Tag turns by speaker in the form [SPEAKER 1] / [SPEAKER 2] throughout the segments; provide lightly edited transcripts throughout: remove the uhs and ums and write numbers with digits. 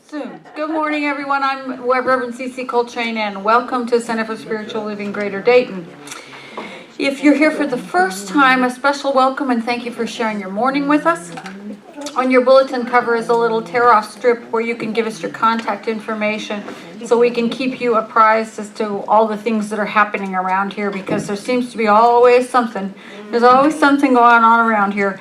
[SPEAKER 1] Soon. Good morning, everyone. I'm Reverend C.C. Coltrane, and welcome to Center for Spiritual Living Greater Dayton. If you're here for the first time, a special welcome and thank you for sharing your morning with us. On your bulletin cover is a little tear-off strip where you can give us your contact information so we can keep you apprised as to all the things that are happening around here, because there seems to be always something. There's always something going on around here.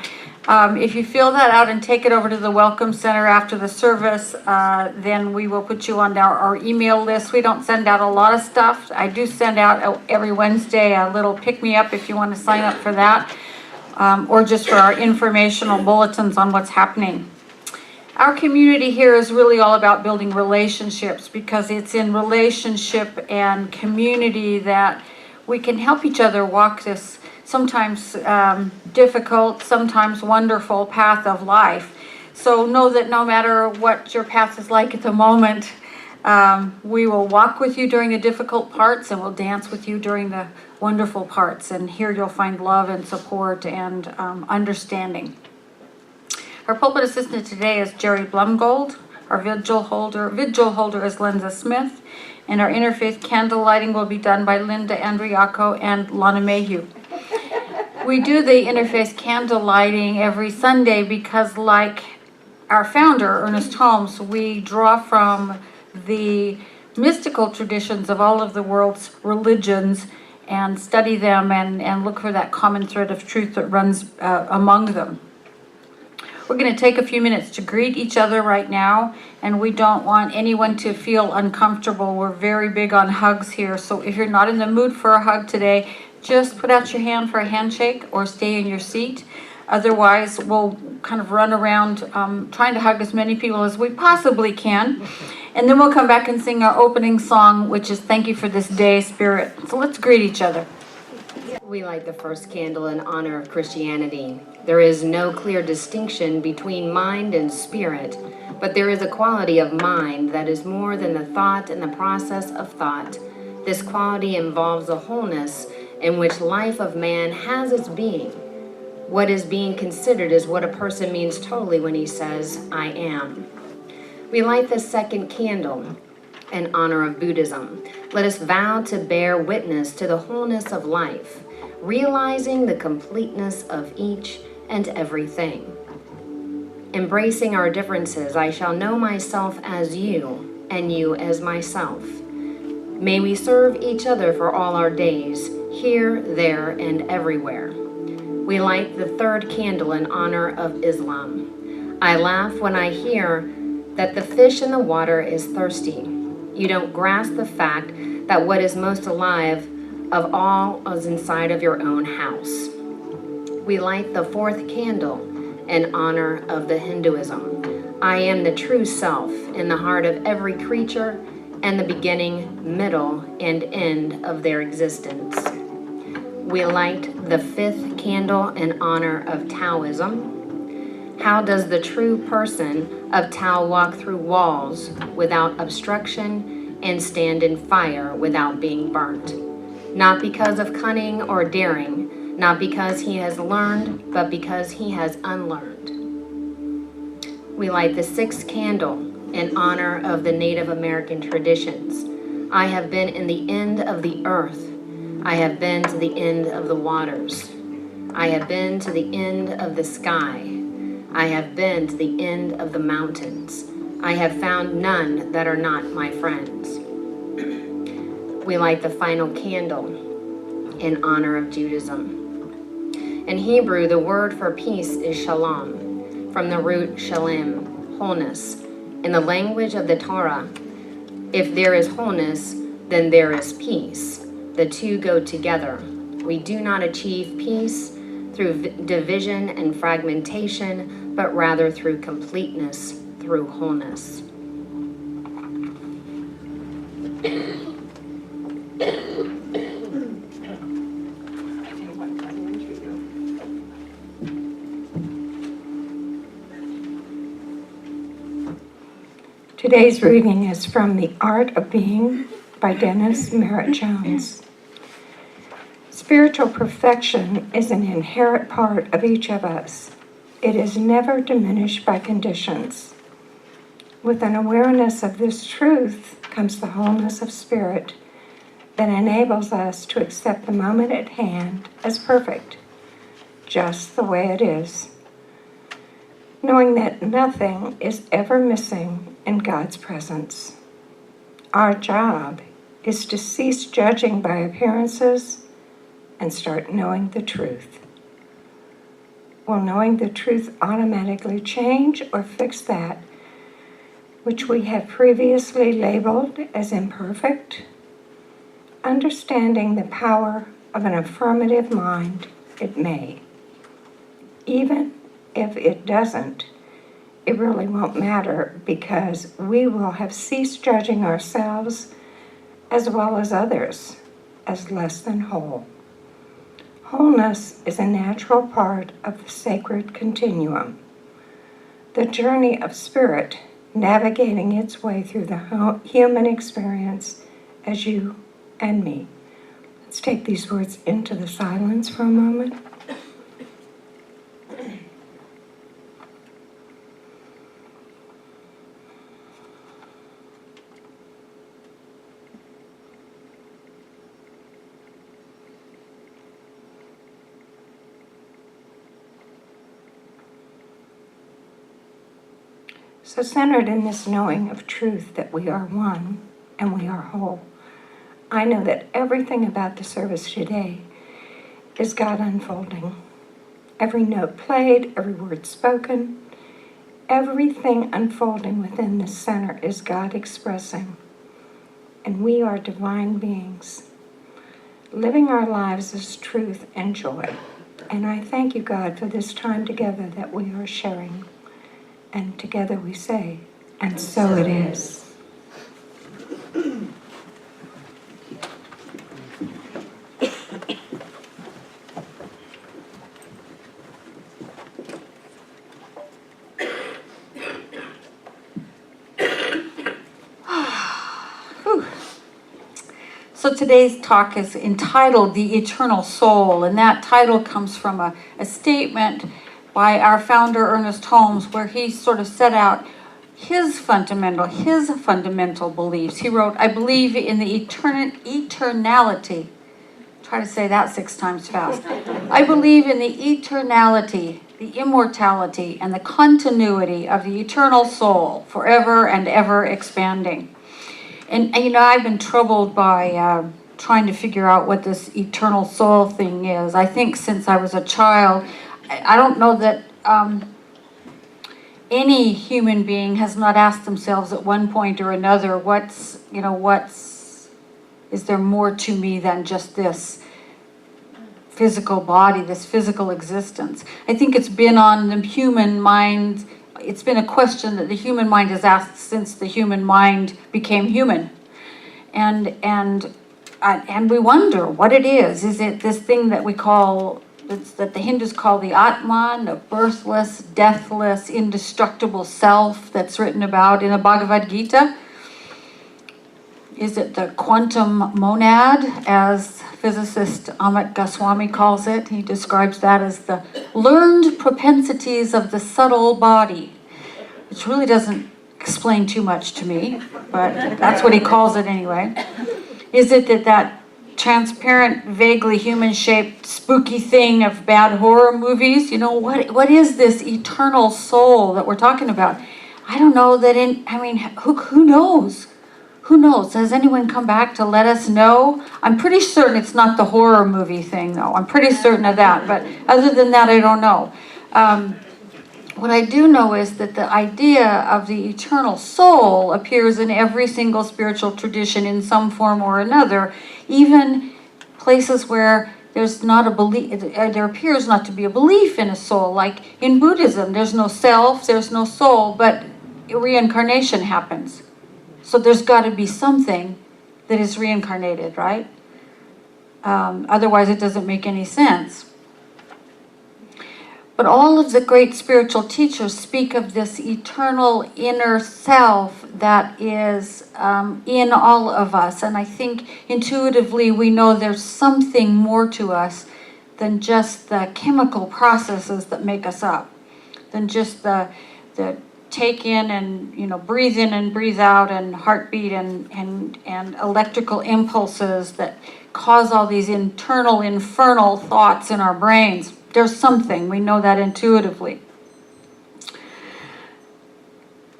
[SPEAKER 1] If you fill that out and take it over to the Welcome Center after the service, then we will put you on our email list. We don't send out a lot of stuff. I do send out every Wednesday a little pick-me-up if you want to sign up for that, or just for our informational bulletins on what's happening. Our community here is really all about building relationships, because it's in relationship and community that we can help each other walk this sometimes difficult, sometimes wonderful path of life. So know that no matter what your path is like at the moment, we will walk with you during the difficult parts and we'll dance with you during the wonderful parts. And here you'll find love and support and understanding. Our pulpit assistant today is Jerry Blumgold. Our vigil holder is Linda Smith. And our interfaith candle lighting will be done by Linda Andriaco and Lana Mayhew. We do the interfaith candle lighting every Sunday because, like our founder, Ernest Holmes, we draw from the mystical traditions of all of the world's religions and study them and look for that common thread of truth that runs among them. We're going to take a few minutes to greet each other right now, and we don't want anyone to feel uncomfortable. We're very big on hugs here, so if you're not in the mood for a hug today, just put out your hand for a handshake or stay in your seat. Otherwise, we'll kind of run around trying to hug as many people as we possibly can. And then we'll come back and sing our opening song, which is Thank You for This Day, Spirit. So let's greet each other.
[SPEAKER 2] We light the first candle in honor of Christianity. There is no clear distinction between mind and spirit, but there is a quality of mind that is more than the thought and the process of thought. This quality involves a wholeness in which life of man has its being. What is being considered is what a person means totally when he says, I am. We light the second candle in honor of Buddhism. Let us vow to bear witness to the wholeness of life, realizing the completeness of each and everything. Embracing our differences, I shall know myself as you, and you as myself. May we serve each other for all our days, here, there, and everywhere. We light the third candle in honor of Islam. I laugh when I hear that the fish in the water is thirsty. You don't grasp the fact that what is most alive of all is inside of your own house. We light the fourth candle in honor of the Hinduism. I am the true self in the heart of every creature and the beginning, middle, and end of their existence. We light the fifth candle in honor of Taoism. How does the true person of Tao walk through walls without obstruction and stand in fire without being burnt? Not because of cunning or daring, not because he has learned, but because he has unlearned. We light the sixth candle in honor of the Native American traditions. I have been in the end of the earth. I have been to the end of the waters. I have been to the end of the sky. I have been to the end of the mountains. I have found none that are not my friends. We light the final candle in honor of Judaism. In Hebrew, the word for peace is shalom, from the root shalem, wholeness. In the language of the Torah, if there is wholeness, then there is peace. The two go together. We do not achieve peace through division and fragmentation, but rather through completeness, through wholeness.
[SPEAKER 3] Today's reading is from The Art of Being by Dennis Merritt Jones. Spiritual perfection is an inherent part of each of us. It is never diminished by conditions. With an awareness of this truth comes the wholeness of spirit that enables us to accept the moment at hand as perfect, just the way it is, knowing that nothing is ever missing in God's presence. Our job is to cease judging by appearances and start knowing the truth. Will knowing the truth automatically change or fix that which we have previously labeled as imperfect? Understanding the power of an affirmative mind, it may. Even if it doesn't, it really won't matter, because we will have ceased judging ourselves as well as others as less than whole. Wholeness is a natural part of the sacred continuum, the journey of spirit navigating its way through the human experience as you and me. Let's take these words into the silence for a moment. So centered in this knowing of truth that we are one and we are whole, I know that everything about the service today is God unfolding. Every note played, every word spoken, everything unfolding within this center is God expressing. And we are divine beings, living our lives as truth and joy. And I thank you, God, for this time together that we are sharing. And together we say, and so it is.
[SPEAKER 1] So today's talk is entitled The Eternal Soul, and that title comes from a statement by our founder, Ernest Holmes, where he sort of set out his fundamental beliefs. He wrote, I believe in the eternality. Try to say that 6 times fast. I believe in the eternality, the immortality, and the continuity of the eternal soul, forever and ever expanding. And I've been troubled by trying to figure out what this eternal soul thing is. I think since I was a child, I don't know that any human being has not asked themselves at one point or another, is there more to me than just this physical body, this physical existence? I think it's been on the human mind. It's been a question that the human mind has asked since the human mind became human. And we wonder what it is. Is it this thing that we call, that the Hindus call the Atman, the birthless, deathless, indestructible self that's written about in the Bhagavad Gita? Is it the quantum monad, as physicist Amit Goswami calls it? He describes that as the learned propensities of the subtle body, which really doesn't explain too much to me, but that's what he calls it anyway. Is it that transparent, vaguely human-shaped, spooky thing of bad horror movies? What is this eternal soul that we're talking about? I don't know who knows? Who knows? Has anyone come back to let us know? I'm pretty certain it's not the horror movie thing, though. I'm pretty certain of that, but other than that, I don't know. What I do know is that the idea of the eternal soul appears in every single spiritual tradition in some form or another, even places where there's not a belief, there appears not to be a belief in a soul. Like in Buddhism, there's no self, there's no soul, but reincarnation happens. So there's got to be something that is reincarnated, right? Otherwise, it doesn't make any sense. But all of the great spiritual teachers speak of this eternal inner self that is in all of us. And I think intuitively we know there's something more to us than just the chemical processes that make us up, than just the take in and, breathe in and breathe out, and heartbeat and electrical impulses that cause all these internal infernal thoughts in our brains. There's something, we know that intuitively.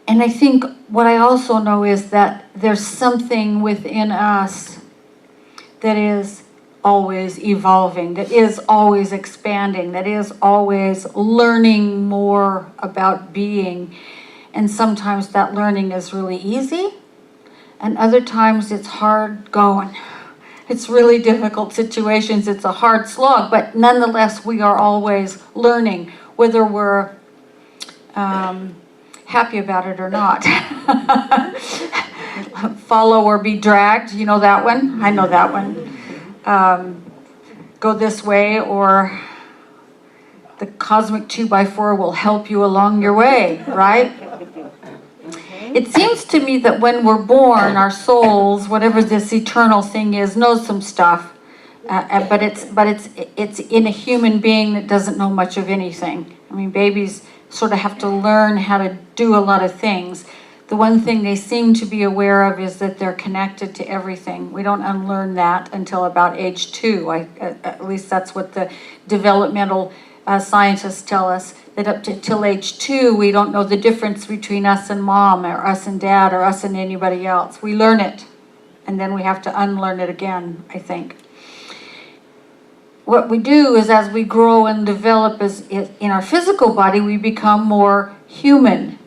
[SPEAKER 1] And I think what I also know is that there's something within us that is always evolving, that is always expanding, that is always learning more about being. And sometimes that learning is really easy, and other times it's hard going. It's really difficult situations, it's a hard slog, but nonetheless we are always learning, whether we're happy about it or not. Follow or be dragged, you know that one? I know that one. Go this way, or the cosmic 2x4 will help you along your way, right? It seems to me that when we're born, our souls, whatever this eternal thing is, knows some stuff, but it's in a human being that doesn't know much of anything. I mean, babies sort of have to learn how to do a lot of things. The one thing they seem to be aware of is that they're connected to everything. We don't unlearn that until about age 2. At least that's what the developmental scientists tell us, that up to till age 2, we don't know the difference between us and mom, or us and dad, or us and anybody else. We learn it, and then we have to unlearn it again, I think. What we do is, as we grow and develop in our physical body, we become more human.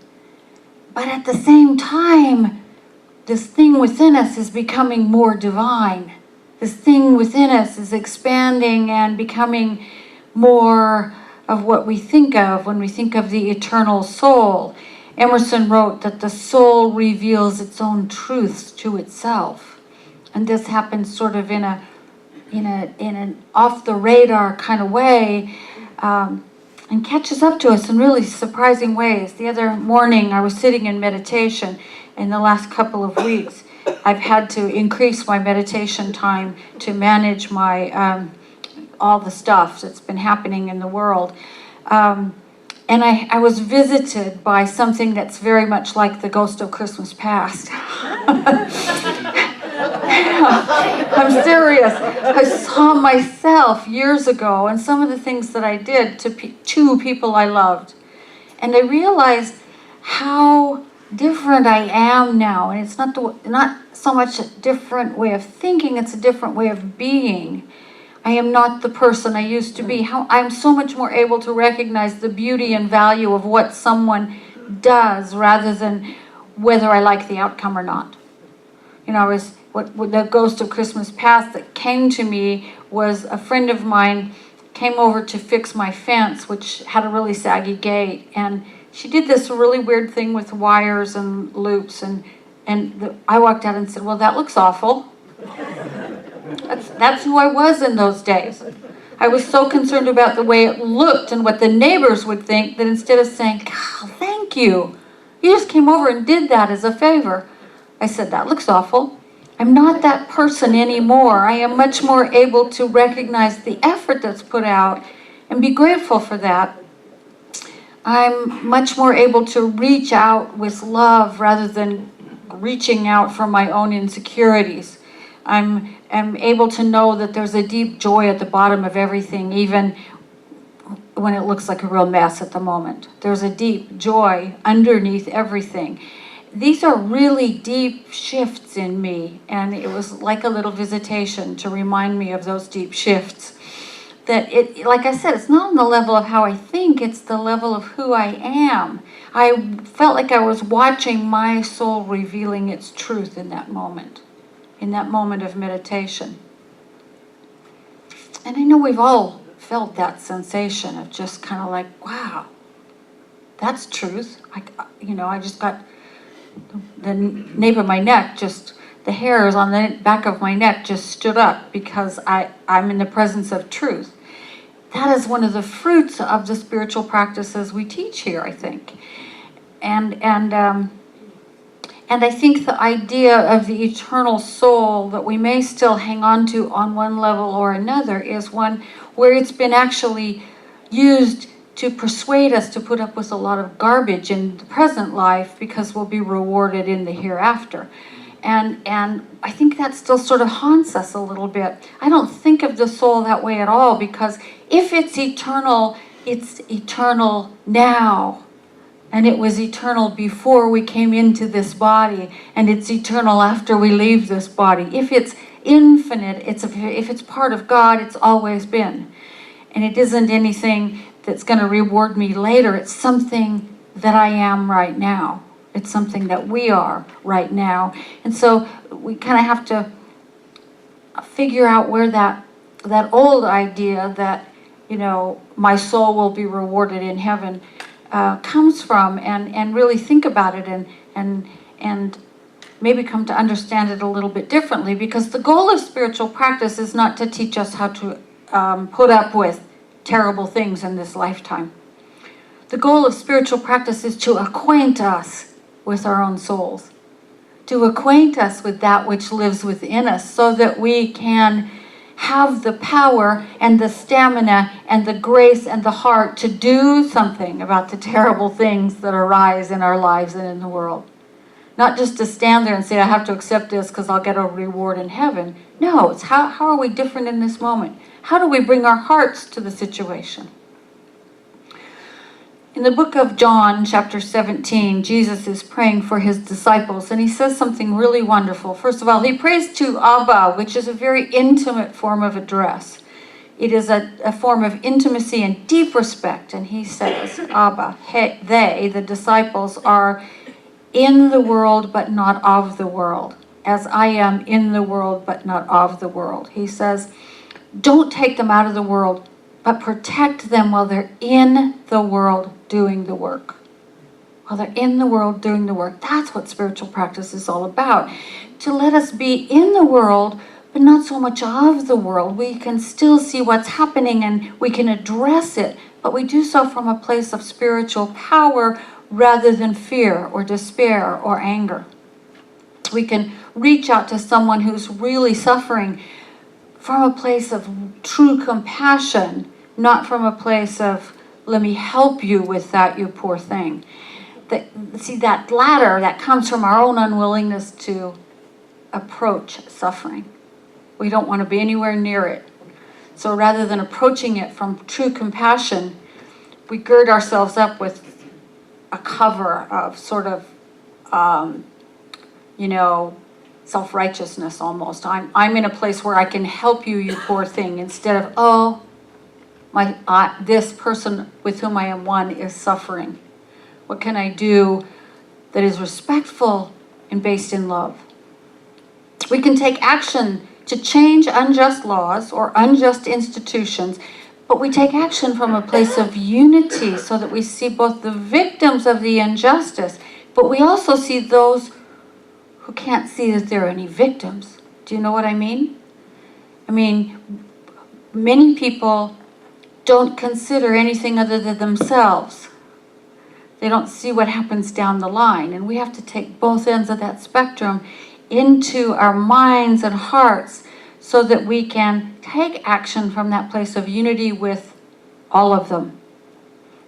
[SPEAKER 1] But at the same time, this thing within us is becoming more divine. This thing within us is expanding and becoming more of what we think of when we think of the eternal soul. Emerson wrote that the soul reveals its own truths to itself. And this happens sort of in an off the radar kind of way, and catches up to us in really surprising ways. The other morning I was sitting in meditation. In the last couple of weeks I've had to increase my meditation time to manage my all the stuff that's been happening in the world. And I was visited by something that's very much like the ghost of Christmas past. I'm serious. I saw myself years ago and some of the things that I did to two people I loved. And I realized how different I am now. And it's not so much a different way of thinking, it's a different way of being. I am not the person I used to be. I'm so much more able to recognize the beauty and value of what someone does rather than whether I like the outcome or not. What the ghost of Christmas past that came to me was a friend of mine came over to fix my fence, which had a really saggy gate, and she did this really weird thing with wires and loops, and I walked out and said, "Well, that looks awful." That's who I was in those days. I was so concerned about the way it looked and what the neighbors would think that instead of saying, "God, thank you, you just came over and did that as a favor," I said, "That looks awful." I'm not that person anymore. I am much more able to recognize the effort that's put out and be grateful for that. I'm much more able to reach out with love rather than reaching out for my own insecurities. I'm able to know that there's a deep joy at the bottom of everything, even when it looks like a real mess at the moment. There's a deep joy underneath everything. These are really deep shifts in me, and it was like a little visitation to remind me of those deep shifts. That like I said, it's not on the level of how I think, it's the level of who I am. I felt like I was watching my soul revealing its truth in that moment of meditation. And I know we've all felt that sensation of just kind of like, wow, that's truth. I just got the nape of my neck, the hairs on the back of my neck just stood up because I'm in the presence of truth. That is one of the fruits of the spiritual practices we teach here, I think. And I think the idea of the eternal soul that we may still hang on to on one level or another is one where it's been actually used to persuade us to put up with a lot of garbage in the present life because we'll be rewarded in the hereafter. And I think that still sort of haunts us a little bit. I don't think of the soul that way at all, because if it's eternal now. And it was eternal before we came into this body, and it's eternal after we leave this body. If it's infinite, if it's part of God, it's always been. And it isn't anything that's going to reward me later. It's something that I am right now. It's something that we are right now. And so we kind of have to figure out where that old idea that, my soul will be rewarded in heaven comes from, and really think about it and maybe come to understand it a little bit differently, because the goal of spiritual practice is not to teach us how to put up with terrible things in this lifetime. The goal of spiritual practice is to acquaint us with our own souls, to acquaint us with that which lives within us, so that we can have the power and the stamina and the grace and the heart to do something about the terrible things that arise in our lives and in the world. Not just to stand there and say, I have to accept this because I'll get a reward in heaven. No, it's how are we different in this moment? How do we bring our hearts to the situation? In the book of John, chapter 17, Jesus is praying for his disciples, and he says something really wonderful. First of all, he prays to Abba, which is a very intimate form of address. It is a form of intimacy and deep respect, and he says, Abba, they, the disciples, are in the world but not of the world, as I am in the world but not of the world. He says, don't take them out of the world, but protect them while they're in the world doing the work. While they're in the world doing the work. That's what spiritual practice is all about. To let us be in the world, but not so much of the world. We can still see what's happening and we can address it, but we do so from a place of spiritual power rather than fear or despair or anger. We can reach out to someone who's really suffering from a place of true compassion, not from a place of, let me help you with that, you poor thing. That latter, that comes from our own unwillingness to approach suffering. We don't want to be anywhere near it. So rather than approaching it from true compassion, we gird ourselves up with a cover of sort of, self-righteousness almost. I'm in a place where I can help you, you poor thing, instead of, this person with whom I am one is suffering. What can I do that is respectful and based in love? We can take action to change unjust laws or unjust institutions, but we take action from a place of unity so that we see both the victims of the injustice, but we also see those who can't see that there are any victims. Do you know what I mean? Many people don't consider anything other than themselves. They don't see what happens down the line, and we have to take both ends of that spectrum into our minds and hearts so that we can take action from that place of unity with all of them.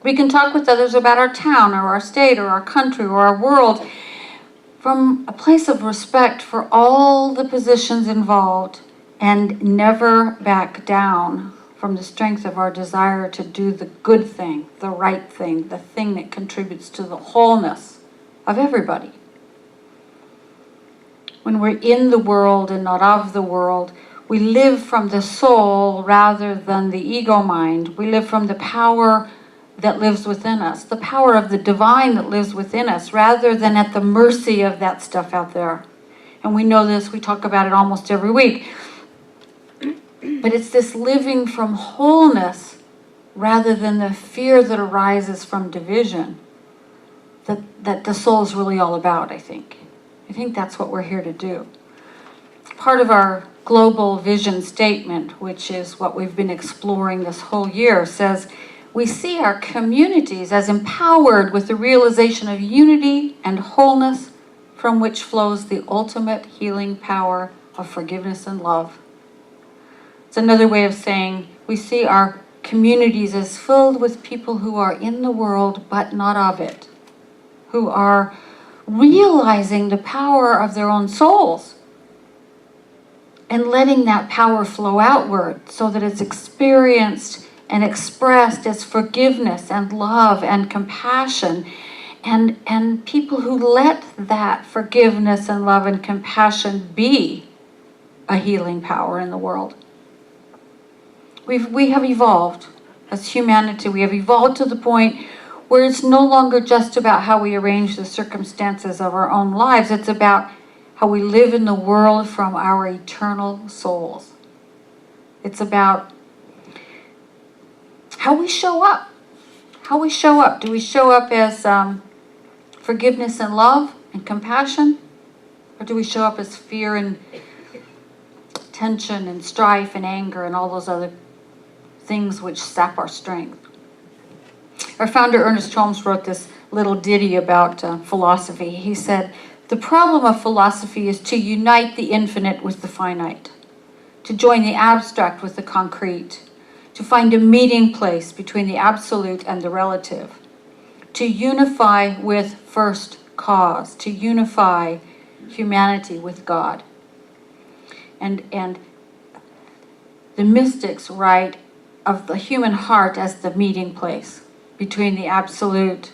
[SPEAKER 1] We can talk with others about our town or our state or our country or our world from a place of respect for all the positions involved, and never back down from the strength of our desire to do the good thing, the right thing, the thing that contributes to the wholeness of everybody. When we're in the world and not of the world, we live from the soul rather than the ego mind. We live from the power that lives within us, the power of the divine that lives within us, rather than at the mercy of that stuff out there. And we know this, we talk about it almost every week. But it's this living from wholeness rather than the fear that arises from division that the soul is really all about, I think. I think that's what we're here to do. Part of our global vision statement, which is what we've been exploring this whole year, says, we see our communities as empowered with the realization of unity and wholeness from which flows the ultimate healing power of forgiveness and love. It's another way of saying we see our communities is filled with people who are in the world but not of it, who are realizing the power of their own souls and letting that power flow outward so that it's experienced and expressed as forgiveness and love and compassion. And people who let that forgiveness and love and compassion be a healing power in the world. We have evolved as humanity. We have evolved to the point where it's no longer just about how we arrange the circumstances of our own lives. It's about how we live in the world from our eternal souls. It's about how we show up. How we show up. Do we show up as forgiveness and love and compassion? Or do we show up as fear and tension and strife and anger and all those other things which sap our strength? Our founder, Ernest Holmes, wrote this little ditty about philosophy. He said, "The problem of philosophy is to unite the infinite with the finite, to join the abstract with the concrete, to find a meeting place between the absolute and the relative, to unify with first cause, to unify humanity with God." And the mystics write of the human heart as the meeting place between the absolute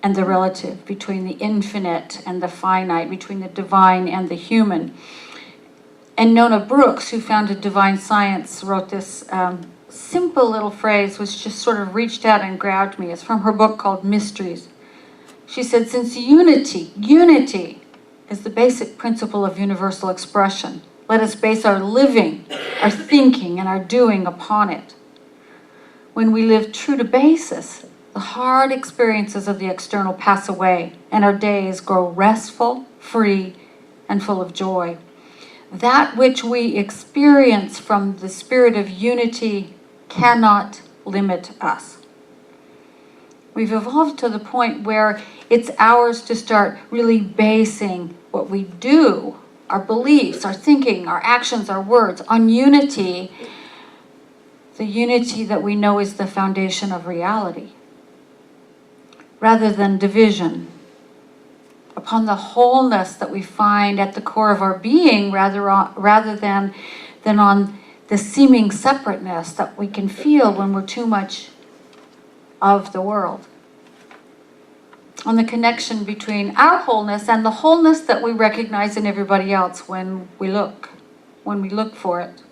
[SPEAKER 1] and the relative, between the infinite and the finite, between the divine and the human. And Nona Brooks, who founded Divine Science, wrote this simple little phrase which just sort of reached out and grabbed me. It's from her book called Mysteries. She said, "Since unity is the basic principle of universal expression, let us base our living, our thinking, and our doing upon it. When we live true to basis, the hard experiences of the external pass away, and our days grow restful, free, and full of joy. That which we experience from the spirit of unity cannot limit us." We've evolved to the point where it's ours to start really basing what we do, our beliefs, our thinking, our actions, our words, on unity, the unity that we know is the foundation of reality, rather than division, upon the wholeness that we find at the core of our being, rather than on the seeming separateness that we can feel when we're too much of the world. On the connection between our wholeness and the wholeness that we recognize in everybody else when we look for it.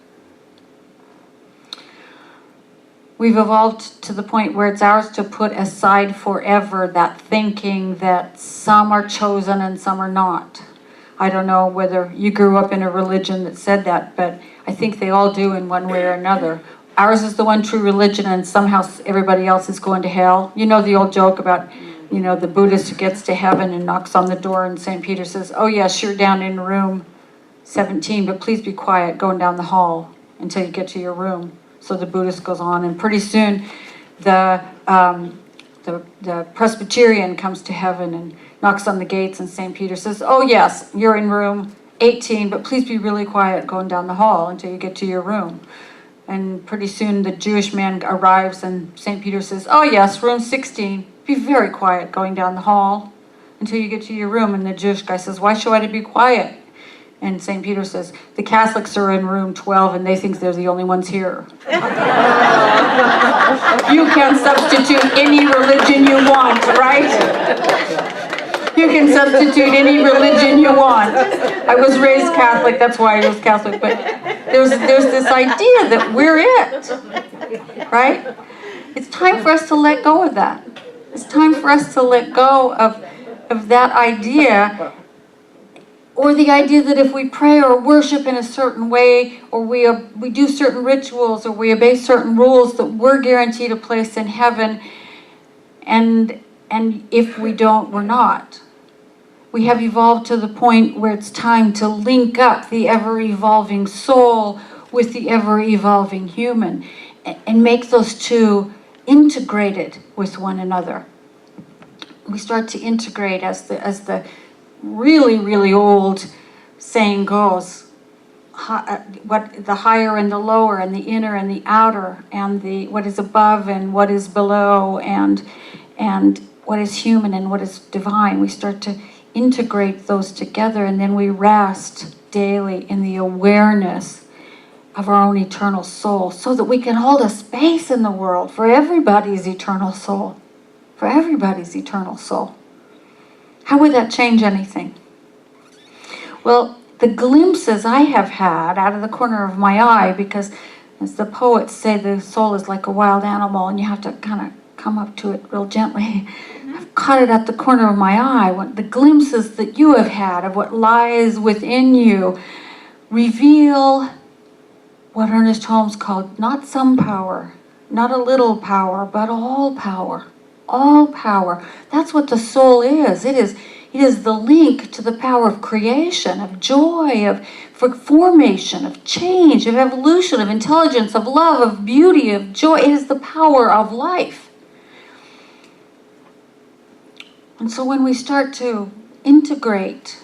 [SPEAKER 1] We've evolved to the point where it's ours to put aside forever that thinking that some are chosen and some are not. I don't know whether you grew up in a religion that said that, but I think they all do in one way or another. Ours is the one true religion, and somehow everybody else is going to hell. You know the old joke about, the Buddhist who gets to heaven and knocks on the door, and St. Peter says, "Oh yes, you're down in room 17, but please be quiet going down the hall until you get to your room." So the Buddhist goes on, and pretty soon the Presbyterian comes to heaven and knocks on the gates, and St. Peter says, "Oh yes, you're in room 18, but please be really quiet going down the hall until you get to your room." And pretty soon the Jewish man arrives, and St. Peter says, "Oh yes, room 16, be very quiet going down the hall until you get to your room." And the Jewish guy says, "Why should I be quiet?" And St. Peter says, "The Catholics are in room 12 and they think they're the only ones here." You can substitute any religion you want, right? You can substitute any religion you want. I was raised Catholic, that's why I was Catholic, but there's this idea that we're it, right? It's time for us to let go of that. It's time for us to let go of that idea, or the idea that if we pray or worship in a certain way, or we do certain rituals, or we obey certain rules, that we're guaranteed a place in heaven, and if we don't, we're not. We have evolved to the point where it's time to link up the ever-evolving soul with the ever-evolving human, and make those two integrated with one another. We start to integrate, as the really, really old saying goes, what the higher and the lower, and the inner and the outer, and the what is above and what is below, and what is human and what is divine. We start to integrate those together, and then we rest daily in the awareness of our own eternal soul, so that we can hold a space in the world for everybody's eternal soul. For everybody's eternal soul. How would that change anything? Well, the glimpses I have had out of the corner of my eye, because as the poets say, the soul is like a wild animal and you have to kind of come up to it real gently. I've caught it at the corner of my eye. The glimpses that you have had of what lies within you reveal what Ernest Holmes called not some power, not a little power, but all power. All power. That's what the soul is. It is the link to the power of creation, of joy, of formation, of change, of evolution, of intelligence, of love, of beauty, of joy. It is the power of life. And so when we start to integrate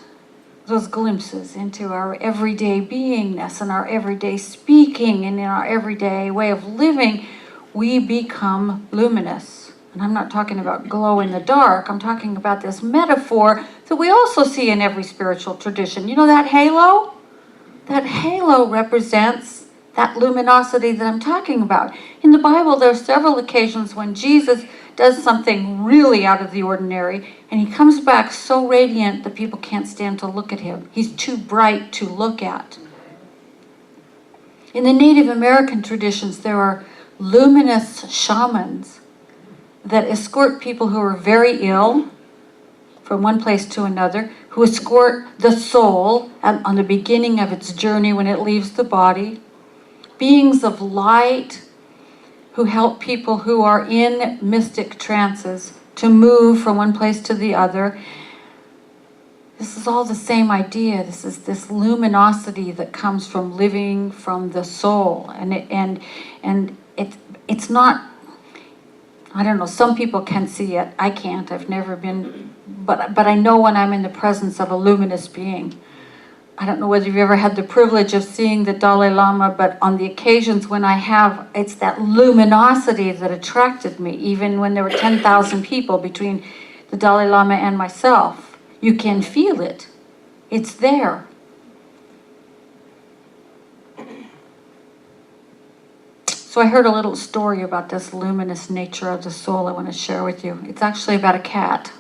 [SPEAKER 1] those glimpses into our everyday beingness and our everyday speaking and in our everyday way of living, we become luminous. And I'm not talking about glow in the dark. I'm talking about this metaphor that we also see in every spiritual tradition. You know that halo? That halo represents that luminosity that I'm talking about. In the Bible, there are several occasions when Jesus does something really out of the ordinary, and he comes back so radiant that people can't stand to look at him. He's too bright to look at. In the Native American traditions, there are luminous shamans that escort people who are very ill from one place to another, who escort the soul on the beginning of its journey when it leaves the body. Beings of light who help people who are in mystic trances to move from one place to the other. This is all the same idea. This is this luminosity that comes from living from the soul. And it's not, I don't know, some people can see it. I can't. I've never been, but I know when I'm in the presence of a luminous being. I don't know whether you've ever had the privilege of seeing the Dalai Lama, but on the occasions when I have, it's that luminosity that attracted me, even when there were 10,000 people between the Dalai Lama and myself. You can feel it. It's there. So I heard a little story about this luminous nature of the soul I want to share with you. It's actually about a cat.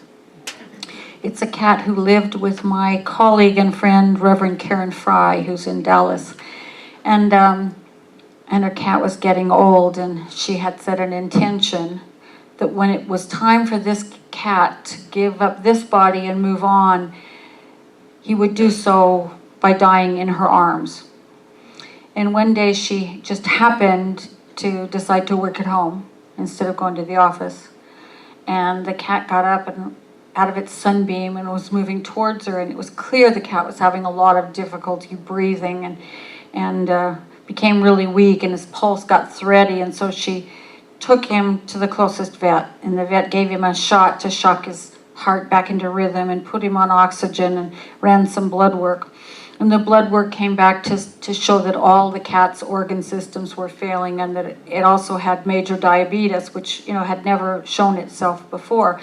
[SPEAKER 1] It's a cat who lived with my colleague and friend, Reverend Karen Fry, who's in Dallas. And her cat was getting old, and she had set an intention that when it was time for this cat to give up this body and move on, he would do so by dying in her arms. And one day she just happened to decide to work at home instead of going to the office. And the cat got up and out of its sunbeam and was moving towards her, and it was clear the cat was having a lot of difficulty breathing and became really weak, and his pulse got thready, and so she took him to the closest vet, and the vet gave him a shot to shock his heart back into rhythm and put him on oxygen and ran some blood work. And the blood work came back to show that all the cat's organ systems were failing, and that it also had major diabetes, which had never shown itself before.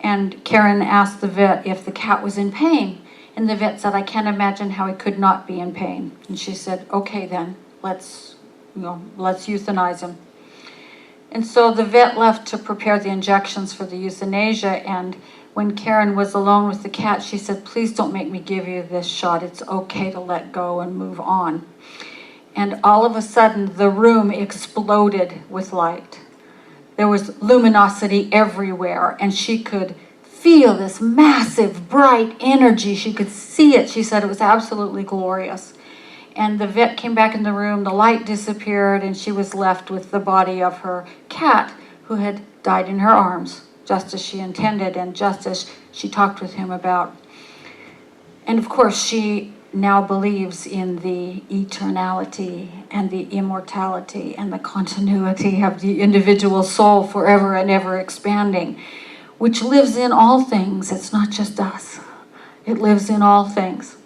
[SPEAKER 1] And Karen asked the vet if the cat was in pain. And the vet said, I can't imagine how he could not be in pain. And she said, okay then, let's euthanize him. And so the vet left to prepare the injections for the euthanasia. And when Karen was alone with the cat, she said, please don't make me give you this shot. It's okay to let go and move on. And all of a sudden, the room exploded with light. There was luminosity everywhere, and she could feel this massive, bright energy. She could see it. She said it was absolutely glorious. And the vet came back in the room, the light disappeared, and she was left with the body of her cat, who had died in her arms, just as she intended and just as she talked with him about. And of course, she now believes in the eternality and the immortality and the continuity of the individual soul forever and ever expanding, which lives in all things. It's not just us. It lives in all things.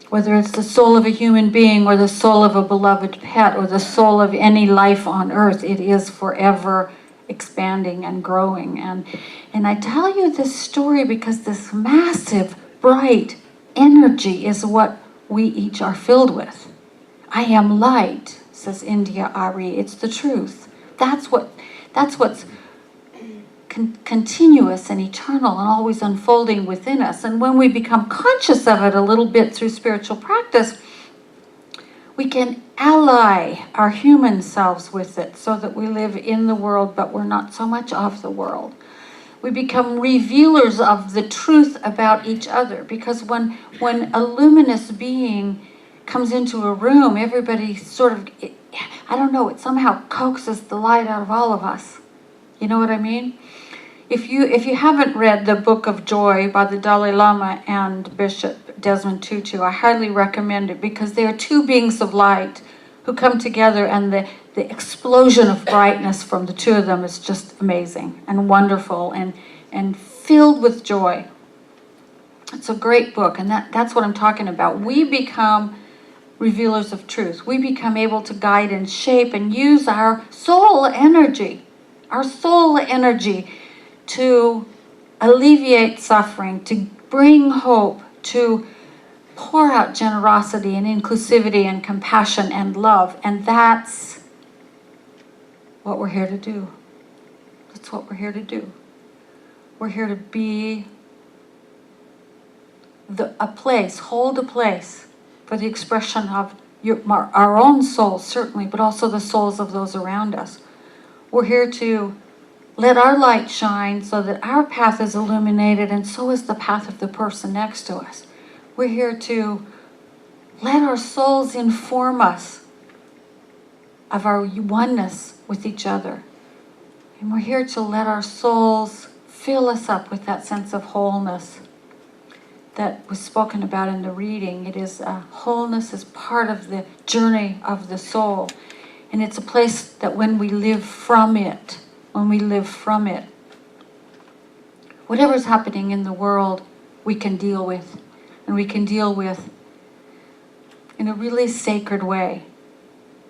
[SPEAKER 1] Whether it's the soul of a human being or the soul of a beloved pet or the soul of any life on earth, it is forever expanding and growing. And I tell you this story because this massive, bright energy is what we each are filled with. I am light, says India Ari. It's the truth. That's what's continuous and eternal and always unfolding within us. And when we become conscious of it a little bit through spiritual practice, we can ally our human selves with it so that we live in the world, but we're not so much of the world. We become revealers of the truth about each other, because when a luminous being comes into a room, everybody sort of, I don't know, it somehow coaxes the light out of all of us. You know what I mean? If you haven't read the Book of Joy by the Dalai Lama and Bishop Desmond Tutu, I highly recommend it, because they are two beings of light who come together, and the explosion of brightness from the two of them is just amazing and wonderful and filled with joy. It's a great book, and that's what I'm talking about. We become revealers of truth. We become able to guide and shape and use our soul energy to alleviate suffering, to bring hope, to pour out generosity and inclusivity and compassion and love. And that's what we're here to do. That's what we're here to do. We're here to be hold a place for the expression of our own souls, certainly, but also the souls of those around us. We're here to let our light shine so that our path is illuminated, and so is the path of the person next to us. We're here to let our souls inform us of our oneness with each other. And we're here to let our souls fill us up with that sense of wholeness that was spoken about in the reading. It is wholeness is part of the journey of the soul. And it's a place that when we live from it, whatever's happening in the world, we can deal with. And we can deal with in a really sacred way.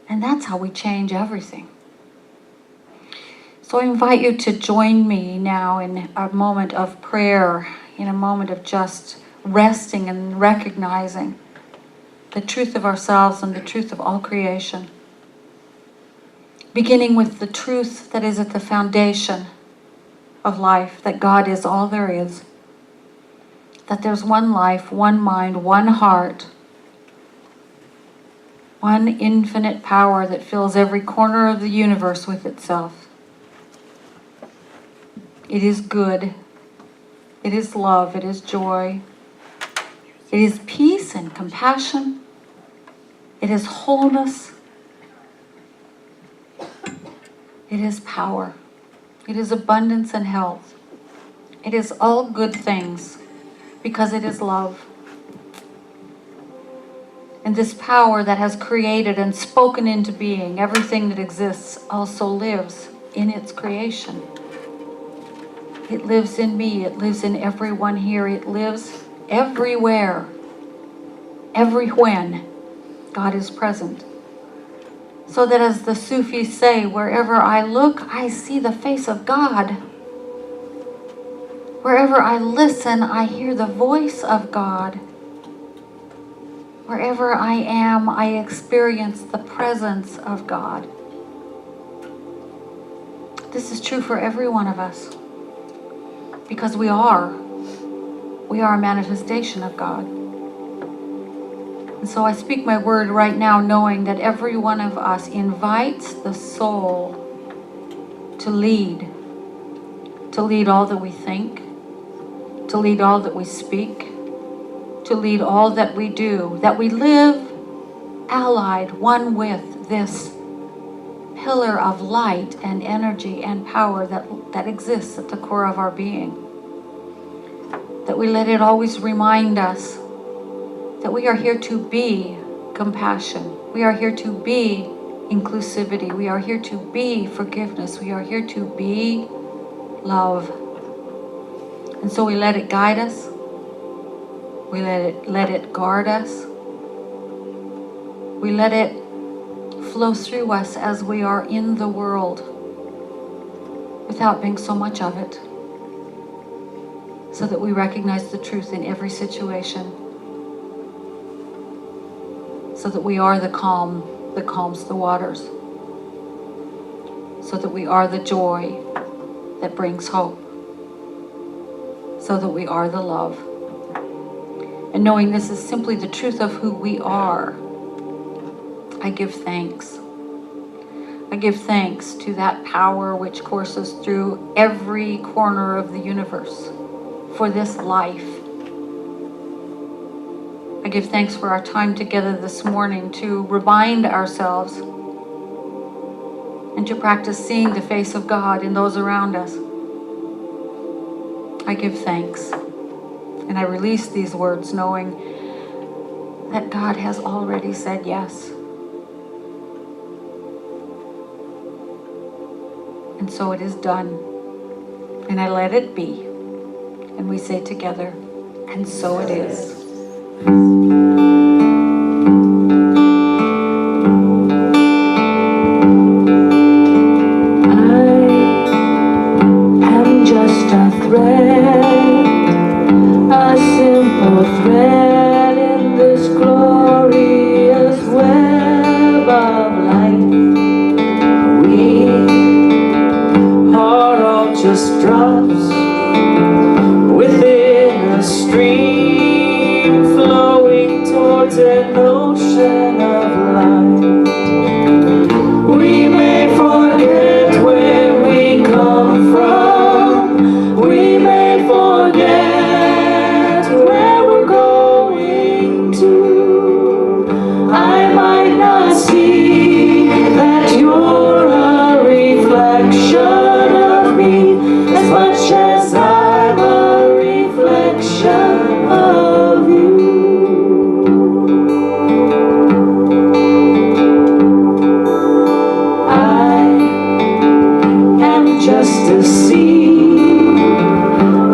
[SPEAKER 1] And that's how we change everything. So I invite you to join me now in a moment of prayer, in a moment of just resting and recognizing the truth of ourselves and the truth of all creation. Beginning with the truth that is at the foundation of life, that God is all there is, that there's one life, one mind, one heart, one infinite power that fills every corner of the universe with itself. It is good, it is love, it is joy, it is peace and compassion, it is wholeness, it is power, it is abundance and health. It is all good things because it is love. And this power that has created and spoken into being everything that exists also lives in its creation. It lives in me, it lives in everyone here, it lives everywhere. Every when God is present. So that as the Sufis say, wherever I look, I see the face of God. Wherever I listen, I hear the voice of God. Wherever I am, I experience the presence of God. This is true for every one of us. Because we are a manifestation of God. And so I speak my word right now, knowing that every one of us invites the soul to lead all that we think, to lead all that we speak, to lead all that we do, that we live allied, one with this pillar of light and energy and power that exists at the core of our being. That we let it always remind us that we are here to be compassion. We are here to be inclusivity. We are here to be forgiveness. We are here to be love. And so we let it guide us. We let it guard us. We let it flow through us as we are in the world without being so much of it, so that we recognize the truth in every situation, so that we are the calm that calms the waters, so that we are the joy that brings hope, so that we are the love. And knowing this is simply the truth of who we are, I give thanks. I give thanks to that power which courses through every corner of the universe for this life. I give thanks for our time together this morning to remind ourselves and to practice seeing the face of God in those around us. I give thanks, and I release these words knowing that God has already said yes. And so it is done, and I let it be. And we say together, and so it is.
[SPEAKER 4] Just drops within a stream, flowing towards an ocean of light. We may forget where we come from, we may forget where we're going to. I might not see that you're a reflection as much as I'm a reflection of you. I am just a seed,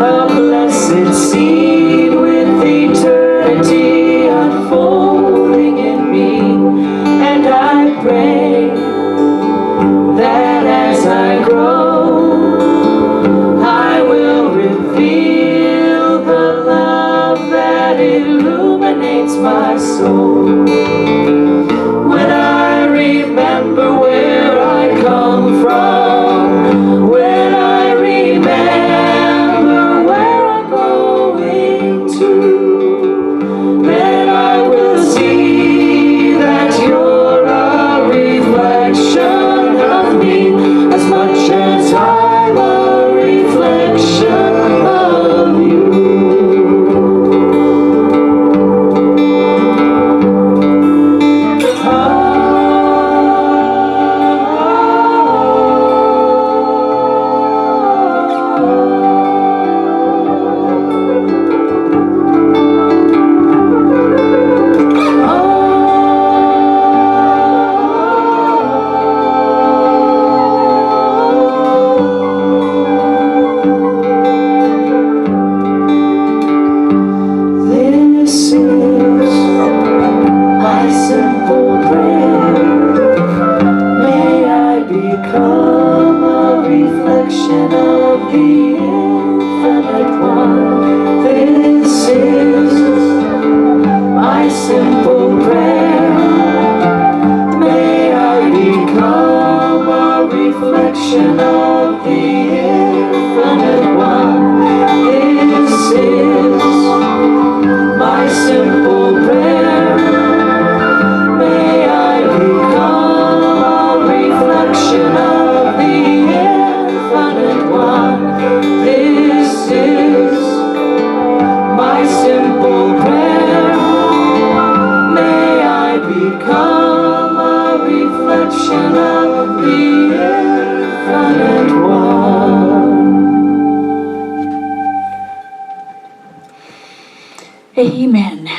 [SPEAKER 4] a blessed seed with eternity unfolding in me, and I pray that as I grow, illuminates my soul. When I remember where I come from, when I remember where I'm going to, then I will see that you're a reflection of me, as much as I'm a reflection of you.
[SPEAKER 1] Amen.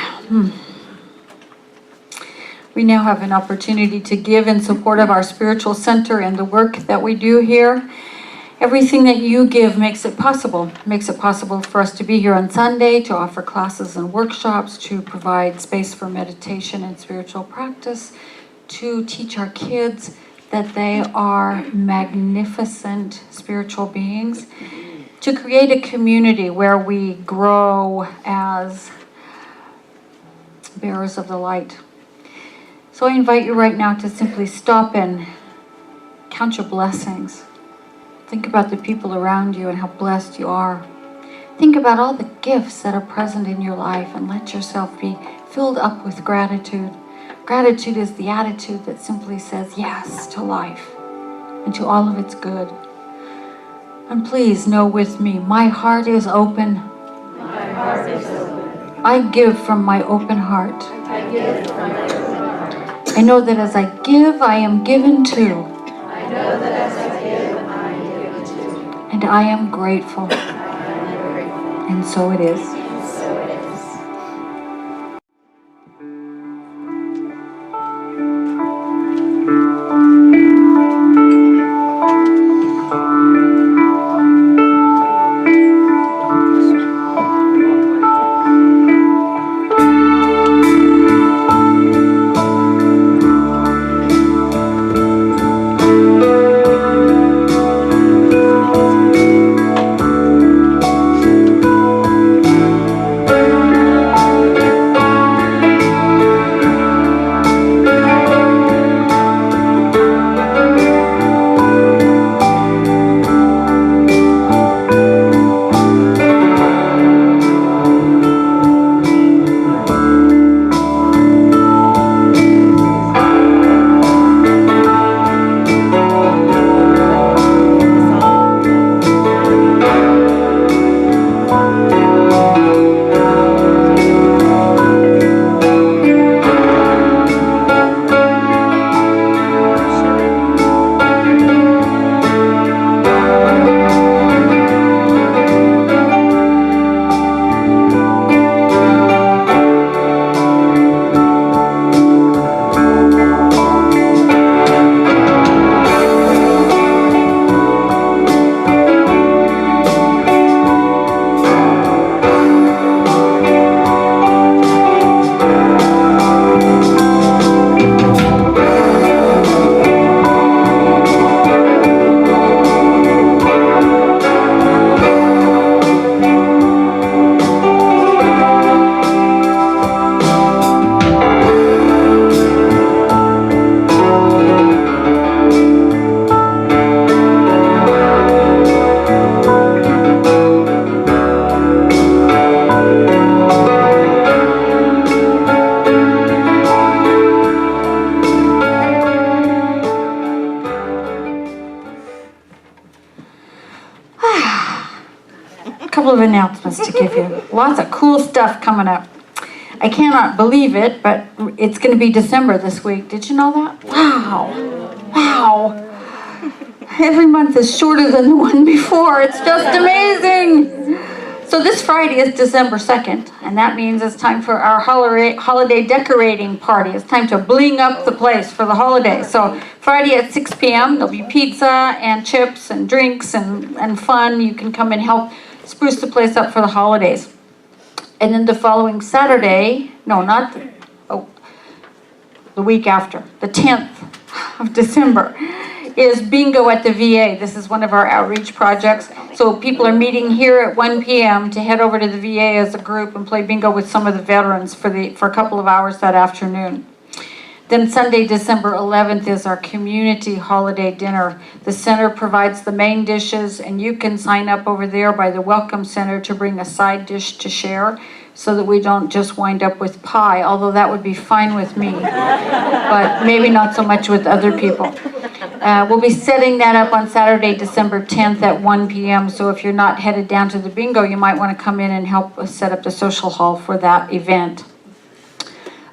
[SPEAKER 1] We now have an opportunity to give in support of our spiritual center and the work that we do here. Everything that you give makes it possible for us to be here on Sunday, to offer classes and workshops, to provide space for meditation and spiritual practice, to teach our kids that they are magnificent spiritual beings, to create a community where we grow as bearers of the light. So I invite you right now to simply stop and count your blessings. Think about the people around you and how blessed you are. Think about all the gifts that are present in your life and let yourself be filled up with gratitude. Gratitude is the attitude that simply says yes to life and to all of its good. And please know with me, my heart is open.
[SPEAKER 5] My heart is open.
[SPEAKER 1] I give from my open heart.
[SPEAKER 5] I give from my open heart.
[SPEAKER 1] I know that as I give, I am given to.
[SPEAKER 5] I know that as I give, I am given to.
[SPEAKER 1] And I am grateful.
[SPEAKER 5] I am grateful.
[SPEAKER 1] And so it is.
[SPEAKER 5] And so it is.
[SPEAKER 1] Couple of announcements to give you. Lots of cool stuff coming up. I cannot believe it, but it's going to be December this week. Did you know that? Wow. Wow. Every month is shorter than the one before. It's just amazing. So this Friday is December 2nd, and that means it's time for our holiday decorating party. It's time to bling up the place for the holiday. So Friday at 6 p.m., there'll be pizza and chips and drinks and fun. You can come and help spruce the place up for the holidays. And then the following Saturday, the week after, the 10th of December, is bingo at the VA. This is one of our outreach projects. So people are meeting here at 1 p.m. to head over to the VA as a group and play bingo with some of the veterans for a couple of hours that afternoon. Then Sunday, December 11th is our community holiday dinner. The center provides the main dishes, and you can sign up over there by the Welcome Center to bring a side dish to share so that we don't just wind up with pie, although that would be fine with me, but maybe not so much with other people. We'll be setting that up on Saturday, December 10th at 1 p.m. So if you're not headed down to the bingo, you might want to come in and help us set up the social hall for that event.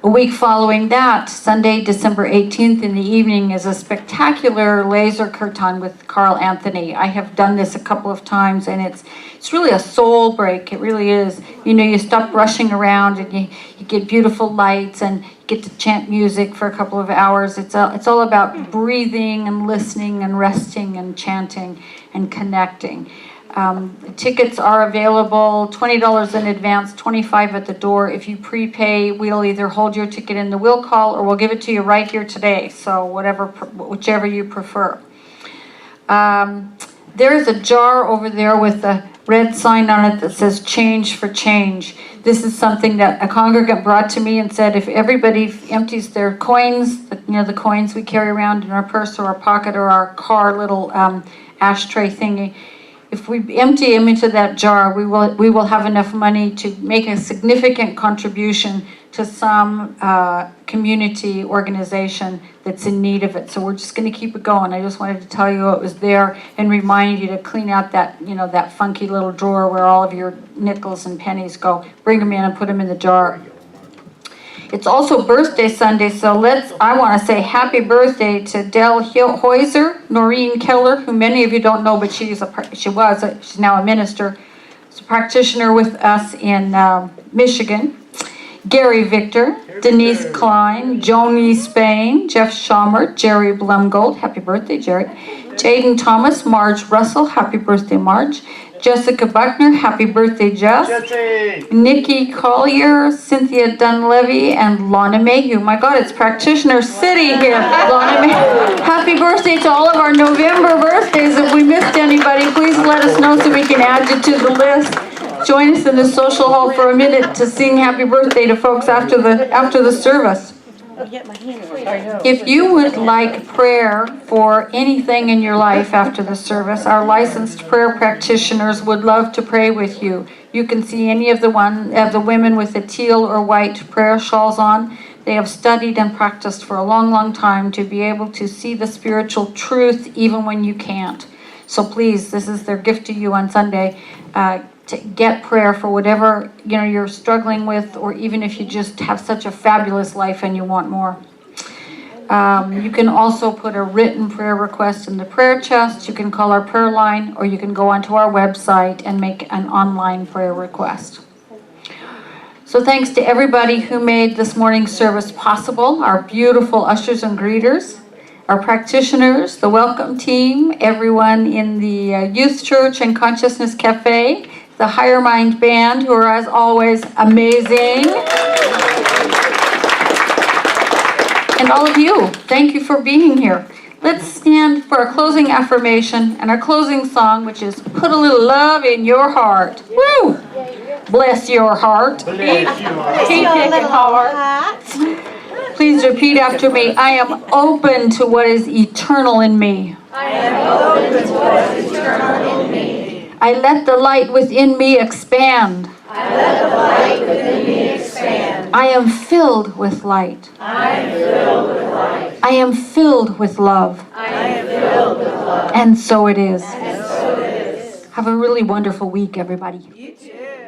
[SPEAKER 1] A week following that, Sunday, December 18th in the evening, is a spectacular laser kirtan with Carl Anthony. I have done this a couple of times, and it's really a soul break. It really is. You know, you stop rushing around, and you get beautiful lights, and get to chant music for a couple of hours. It's all about breathing and listening and resting and chanting and connecting. Tickets are available, $20 in advance, $25 at the door. If you prepay, we'll either hold your ticket in the will call or we'll give it to you right here today. So whichever you prefer. There's a jar over there with a red sign on it that says change for change. This is something that a congregant brought to me and said if everybody empties their coins, the coins we carry around in our purse or our pocket or our car little ashtray thingy, if we empty them into that jar, we will have enough money to make a significant contribution to some community organization that's in need of it. So we're just going to keep it going. I just wanted to tell you it was there and remind you to clean out that, that funky little drawer where all of your nickels and pennies go. Bring them in and put them in the jar. It's also birthday Sunday, so I want to say happy birthday to Del Hoyser, Noreen Keller, who many of you don't know, but she's now a minister. She's a practitioner with us in Michigan. Gary Victor, Denise Klein, Joni Spain, Jeff Schaumer, Jerry Blumgold, happy birthday, Jerry. Jaden Thomas, Marge Russell, happy birthday, Marge. Jessica Buckner, happy birthday, Jess.
[SPEAKER 6] Jesse.
[SPEAKER 1] Nikki Collier, Cynthia Dunlevy, and Lana Mayhew. My God, it's Practitioner City here. Lana Mayhew. Happy birthday to all of our November birthdays. If we missed anybody, please let us know so we can add you to the list. Join us in the social hall for a minute to sing happy birthday to folks after the service. If you would like prayer for anything in your life after the service, our licensed prayer practitioners would love to pray with you. You can see any of the women with the teal or white prayer shawls on. They have studied and practiced for a long, long time to be able to see the spiritual truth even when you can't. So please, this is their gift to you on Sunday. To get prayer for whatever you're struggling with, or even if you just have such a fabulous life and you want more. You can also put a written prayer request in the prayer chest. You can call our prayer line, or you can go onto our website and make an online prayer request. So thanks to everybody who made this morning's service possible, our beautiful ushers and greeters, our practitioners, the welcome team, everyone in the Youth Church and Consciousness Cafe, the Higher Mind Band, who are as always amazing. And all of you, thank you for being here. Let's stand for our closing affirmation and our closing song, which is Put a Little Love in Your Heart. Woo! Bless your heart.
[SPEAKER 6] Bless you.
[SPEAKER 1] Please repeat after me. I am open to what is eternal in me.
[SPEAKER 5] I am open to what is eternal in me.
[SPEAKER 1] I let the light within me expand.
[SPEAKER 5] I let the light within me expand.
[SPEAKER 1] I am filled with light.
[SPEAKER 5] I am filled with light.
[SPEAKER 1] I am filled with love.
[SPEAKER 5] I am filled with love.
[SPEAKER 1] And so it is.
[SPEAKER 5] And so it is.
[SPEAKER 1] Have a really wonderful week, everybody.
[SPEAKER 5] You too.